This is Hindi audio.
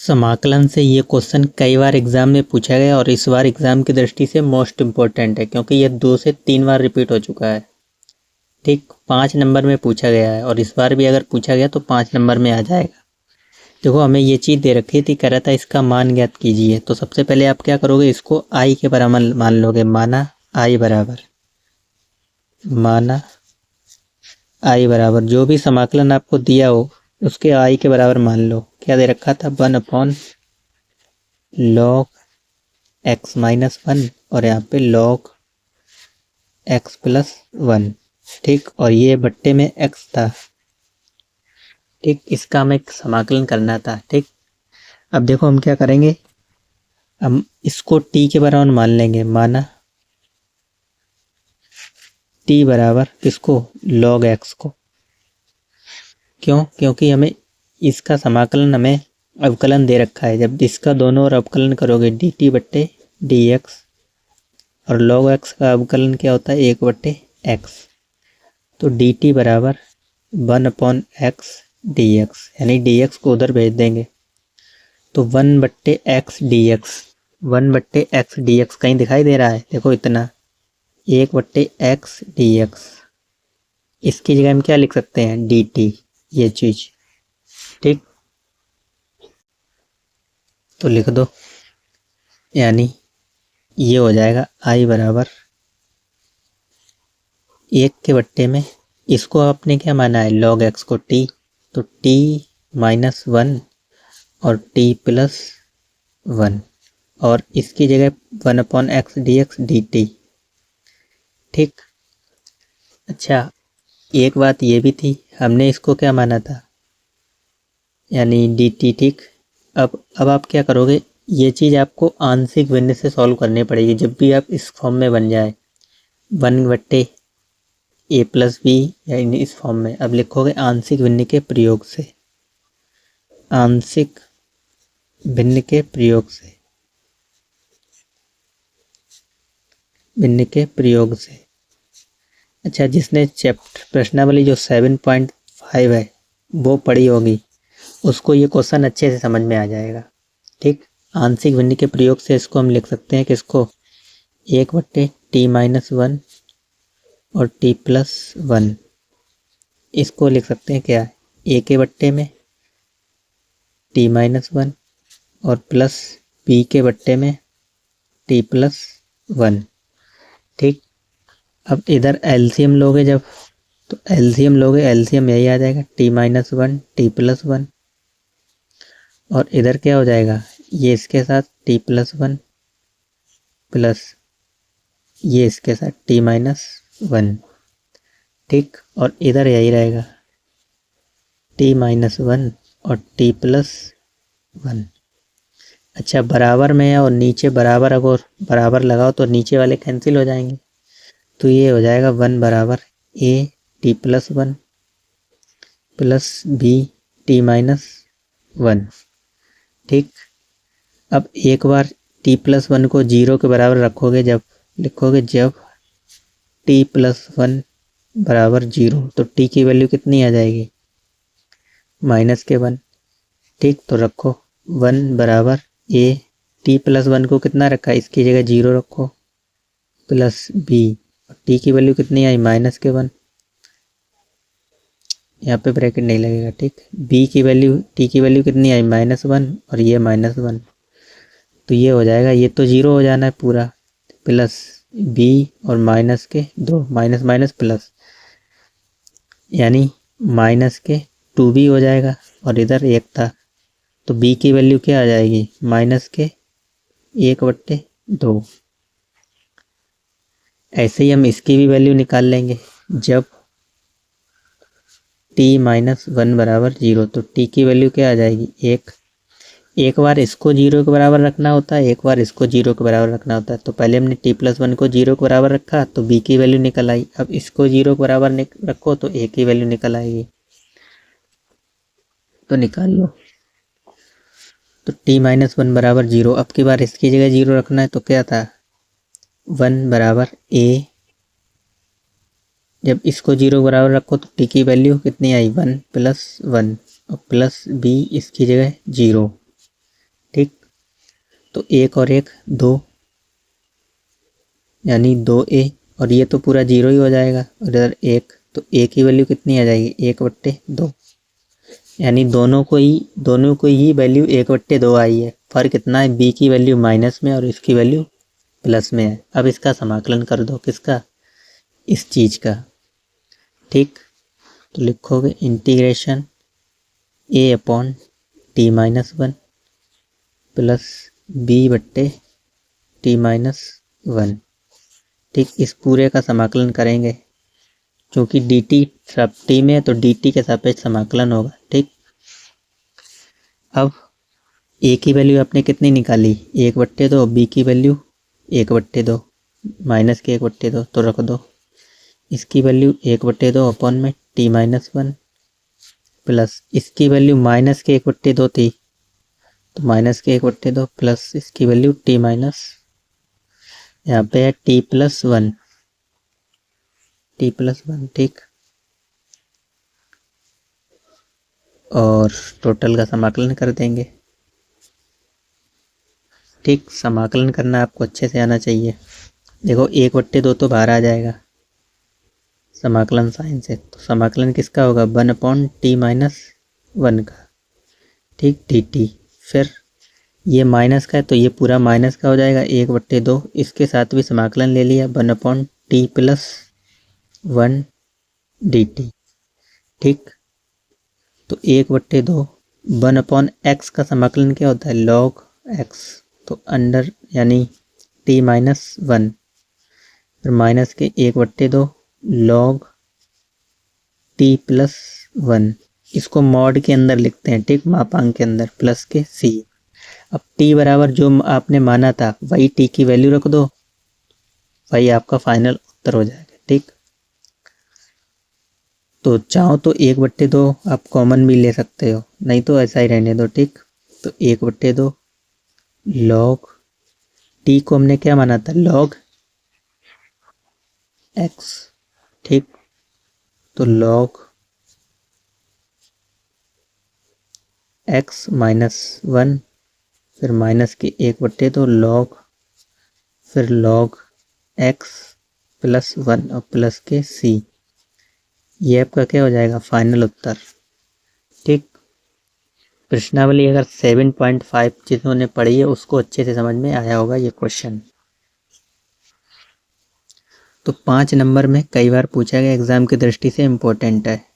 समाकलन से ये क्वेश्चन कई बार एग्ज़ाम में पूछा गया और इस बार एग्ज़ाम की दृष्टि से मोस्ट इम्पोर्टेंट है क्योंकि ये 2 से 3 बार रिपीट हो चुका है। ठीक 5 नंबर में पूछा गया है और इस बार भी अगर पूछा गया तो 5 नंबर में आ जाएगा। देखो हमें ये चीज़ दे रखी थी, कह रहा था इसका मान ज्ञात कीजिए। तो सबसे पहले आप क्या करोगे, इसको आई के बराबर मान लोगे। माना आई बराबर जो भी समाकलन आपको दिया हो उसके आई के बराबर मान लो। क्या दे रखा था, 1/log x माइनस 1 और यहाँ पे log x प्लस 1। ठीक, और ये बट्टे में x था। ठीक, इसका हमें समाकलन करना था। ठीक, अब देखो हम क्या करेंगे, हम इसको t के बराबर मान लेंगे। माना t बराबर किसको, log x को। क्यों, क्योंकि हमें इसका समाकलन हमें अवकलन दे रखा है। जब इसका दोनों ओर अवकलन करोगे dt बट्टे dx और log x का अवकलन क्या होता है, 1/x। तो dt बराबर 1/x dx, यानी dx को उधर भेज देंगे तो 1/x dx, 1/x dx कहीं दिखाई दे रहा है, देखो इतना 1/x dx। इसकी जगह हम क्या लिख सकते हैं, dt, ये चीज। ठीक, तो लिख दो, यानी ये हो जाएगा i बराबर 1 के बट्टे में, इसको आपने क्या माना है, log x को t, तो t माइनस 1 और t प्लस 1 और इसकी जगह 1/x dx dt। ठीक, अच्छा एक बात ये भी थी, हमने इसको क्या माना था, यानी dt। ठीक, अब आप क्या करोगे, ये चीज़ आपको आंशिक भिन्न से सॉल्व करनी पड़ेगी। जब भी आप इस फॉर्म में बन जाए 1/a प्लस b, या इस फॉर्म में अब लिखोगे आंशिक भिन्न के प्रयोग से, आंशिक भिन्न के प्रयोग से, भिन्न के प्रयोग से। अच्छा, जिसने चैप्टर प्रश्नावली जो 7.5 है वो पढ़ी होगी उसको ये क्वेश्चन अच्छे से समझ में आ जाएगा। ठीक, आंशिक भिन्न के प्रयोग से इसको हम लिख सकते हैं किसको, 1/t-1 और t प्लस 1। इसको लिख सकते हैं क्या, a के बट्टे में t-1 और प्लस b के बट्टे में t प्लस 1। ठीक, अब इधर एलसीएम लोगे जब, तो एलसीएम लोगे, एलसीएम यही आ जाएगा t-1 t प्लस 1 और इधर क्या हो जाएगा, ये इसके साथ t प्लस 1 प्लस ये इसके साथ t-1। ठीक, और इधर यही रहेगा t-1 और t प्लस 1। अच्छा, बराबर में है और नीचे बराबर, अगर बराबर लगाओ तो नीचे वाले कैंसिल हो जाएंगे, तो ये हो जाएगा 1 बराबर a t plus 1 plus b t-1। ठीक, अब एक बार t प्लस 1 को 0 के बराबर रखोगे, जब लिखोगे जब t प्लस 1 बराबर 0, तो t की वैल्यू कितनी आ जाएगी, -1। ठीक, तो रखो 1 बराबर a, t प्लस 1 को कितना रखा है, इसकी जगह 0 रखो, प्लस b, t की वैल्यू कितनी आई, -1। यहाँ पे ब्रैकेट नहीं लगेगा। ठीक, b की वैल्यू, t की वैल्यू कितनी आई, -1 और ये -1, तो ये हो जाएगा, ये तो 0 हो जाना है पूरा, प्लस b और माइनस के 2, माइनस माइनस प्लस, यानी माइनस के 2b हो जाएगा और इधर 1 था, तो b की वैल्यू क्या आ जाएगी, माइनस के 1/2। ऐसे ही हम इसकी भी वैल्यू निकाल लेंगे, जब t-1 बराबर 0, तो t की वैल्यू क्या आ जाएगी, 1। एक बार इसको 0 के बराबर रखना होता है, एक बार इसको 0 के बराबर रखना होता है। तो पहले हमने t प्लस 1 को 0 के बराबर रखा तो b की वैल्यू निकल आई, अब इसको 0 के बराबर रखो तो a की वैल्यू निकल आएगी, तो निकाल लो। तो t-1 बराबर 0, अब की बार इसकी जगह 0 रखना है, तो क्या था, 1 बराबर a, जब इसको 0 बराबर रखो तो t की वैल्यू कितनी आई, 1 प्लस 1 और प्लस b, इसकी जगह 0, तो 1 और 1 2, यानी 2a, और ये तो पूरा 0 ही हो जाएगा, और इधर 1, तो a की वैल्यू कितनी आ जाएगी 1/2, यानी दोनों को ही वैल्यू 1/2 आई है। फर्क कितना है, b की वैल्यू माइनस में और इसकी वैल्यू प्लस में है। अब इसका समाकलन कर दो, किसका, इस चीज़ का। ठीक, तो लिखोगे इंटीग्रेशन a/t-1 प्लस b/t-1। ठीक, इस पूरे का समाकलन करेंगे, क्योंकि dt सब t में है तो dt के सापेक्ष समाकलन होगा। ठीक, अब a की वैल्यु आपने कितनी निकाली 1/2, b की वैल्यू 1/2 माइनस के 1/2 तो रख दो, इसकी वैल्यू 1/2 अपॉन में t-1 प्लस इसकी वैल्यू माइनस के 1/2 थी तो माइनस के 1/2 प्लस इसकी वैल्यू t माइनस, यहाँ पे है t+1। ठीक, और टोटल का समाकलन कर देंगे। ठीक, समाकलन करना आपको अच्छे से आना चाहिए। देखो 1/2 तो बाहर आ जाएगा समाकलन साइन से, तो समाकलन किसका होगा 1/t-1 का। ठीक, dt, फिर ये माइनस का है तो ये पूरा माइनस का हो जाएगा 1/2, इसके साथ भी समाकलन ले लिया 1/t+1 dt। ठीक, तो 1/2 1/x का समाकलन क्या होता है log x, तो अंडर यानी t-1, फिर माइनस के 1/2 log t+1, इसको मॉड के अंदर लिखते हैं। ठीक, मापांक के अंदर प्लस के c। अब t बराबर जो आपने माना था वही t की वैल्यू रख दो, वही आपका फाइनल उत्तर हो जाएगा। ठीक, तो चाहो तो 1/2 आप कॉमन भी ले सकते हो, नहीं तो ऐसा ही रहने दो। ठीक, तो 1/2 log t को हमने क्या माना था log x। ठीक, तो log x -1, फिर माइनस के 1/2 log, फिर log x +1 और प्लस के c, ये आपका क्या हो जाएगा फाइनल उत्तर। ठीक, प्रश्नावली अगर 7.5 जिन्होंने पढ़ी है उसको अच्छे से समझ में आया होगा ये क्वेश्चन। तो 5 नंबर में कई बार पूछा गया, एग्जाम की दृष्टि से इम्पोर्टेंट है।